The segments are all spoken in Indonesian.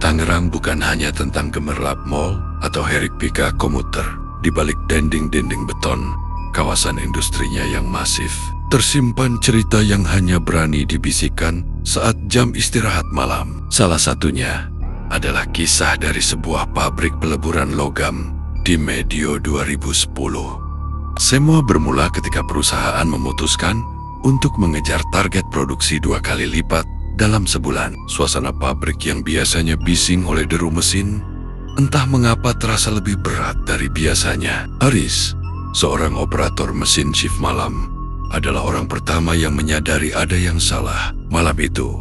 Tangerang bukan hanya tentang gemerlap mall atau hiruk-pikuk komuter. Di balik dinding-dinding beton, kawasan industrinya yang masif, tersimpan cerita yang hanya berani dibisikkan saat jam istirahat malam. Salah satunya adalah kisah dari sebuah pabrik peleburan logam di medio 2010. Semua bermula ketika perusahaan memutuskan untuk mengejar target produksi 2 kali lipat dalam sebulan. Suasana pabrik yang biasanya bising oleh deru mesin, entah mengapa terasa lebih berat dari biasanya. Aris, seorang operator mesin shift malam, adalah orang pertama yang menyadari ada yang salah. Malam itu,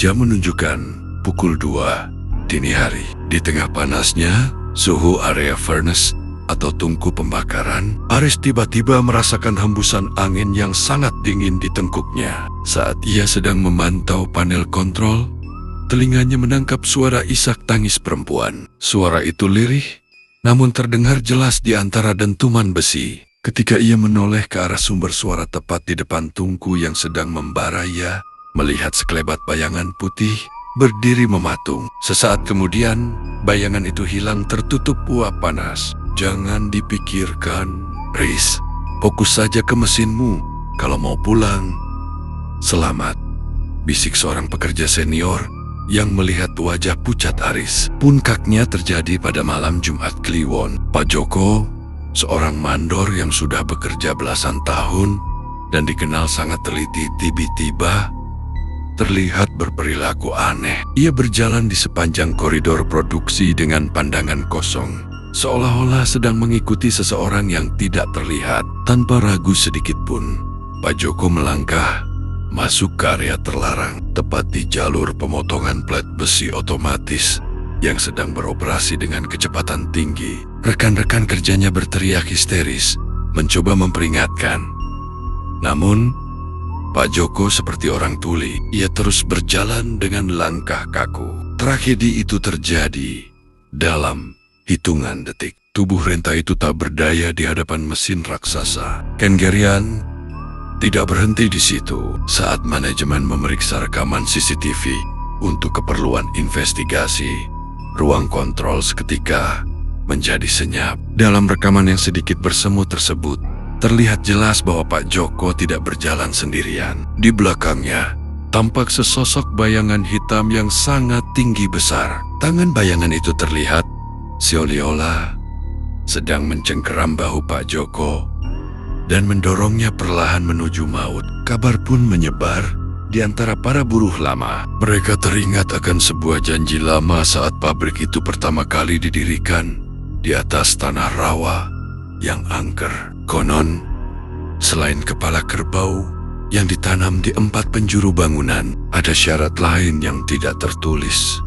jam menunjukkan pukul 2 dini hari. Di tengah panasnya suhu area furnace atau tungku pembakaran, Aris tiba-tiba merasakan hembusan angin yang sangat dingin di tengkuknya. Saat ia sedang memantau panel kontrol, telinganya menangkap suara isak tangis perempuan. Suara itu lirih, namun terdengar jelas di antara dentuman besi. Ketika ia menoleh ke arah sumber suara tepat di depan tungku yang sedang membara, ia melihat sekelebat bayangan putih berdiri mematung. Sesaat kemudian, bayangan itu hilang tertutup uap panas. Jangan dipikirkan, Riz. Fokus saja ke mesinmu kalau mau pulang. Selamat, bisik seorang pekerja senior yang melihat wajah pucat Aris. Puncaknya terjadi pada malam Jumat Kliwon. Pak Joko, seorang mandor yang sudah bekerja belasan tahun dan dikenal sangat teliti, tiba-tiba terlihat berperilaku aneh. Ia berjalan di sepanjang koridor produksi dengan pandangan kosong, seolah-olah sedang mengikuti seseorang yang tidak terlihat. Tanpa ragu sedikit pun, Pak Joko melangkah masuk ke area terlarang, tepat di jalur pemotongan plat besi otomatis yang sedang beroperasi dengan kecepatan tinggi. Rekan-rekan kerjanya berteriak histeris, mencoba memperingatkan. Namun, Pak Joko seperti orang tuli. Ia terus berjalan dengan langkah kaku. Tragedi itu terjadi dalam hitungan detik. Tubuh renta itu tak berdaya di hadapan mesin raksasa. Ken Gerian tidak berhenti di situ. Saat manajemen memeriksa rekaman CCTV untuk keperluan investigasi, ruang kontrol seketika menjadi senyap. Dalam rekaman yang sedikit bersemu tersebut, terlihat jelas bahwa Pak Joko tidak berjalan sendirian. Di belakangnya, tampak sesosok bayangan hitam yang sangat tinggi besar. Tangan bayangan itu terlihat seolah-olah sedang mencengkeram bahu Pak Joko dan mendorongnya perlahan menuju maut. Kabar pun menyebar di antara para buruh lama. Mereka teringat akan sebuah janji lama saat pabrik itu pertama kali didirikan di atas tanah rawa yang angker. Konon, selain kepala kerbau yang ditanam di 4 penjuru bangunan, ada syarat lain yang tidak tertulis,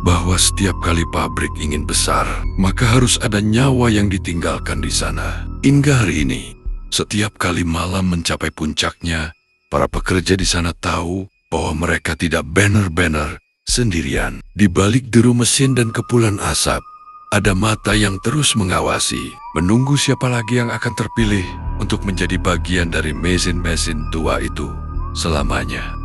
bahwa setiap kali pabrik ingin besar, maka harus ada nyawa yang ditinggalkan di sana. Hingga hari ini, setiap kali malam mencapai puncaknya, para pekerja di sana tahu bahwa mereka tidak benar-benar sendirian. Di balik deru mesin dan kepulan asap, ada mata yang terus mengawasi, menunggu siapa lagi yang akan terpilih untuk menjadi bagian dari mesin-mesin tua itu selamanya.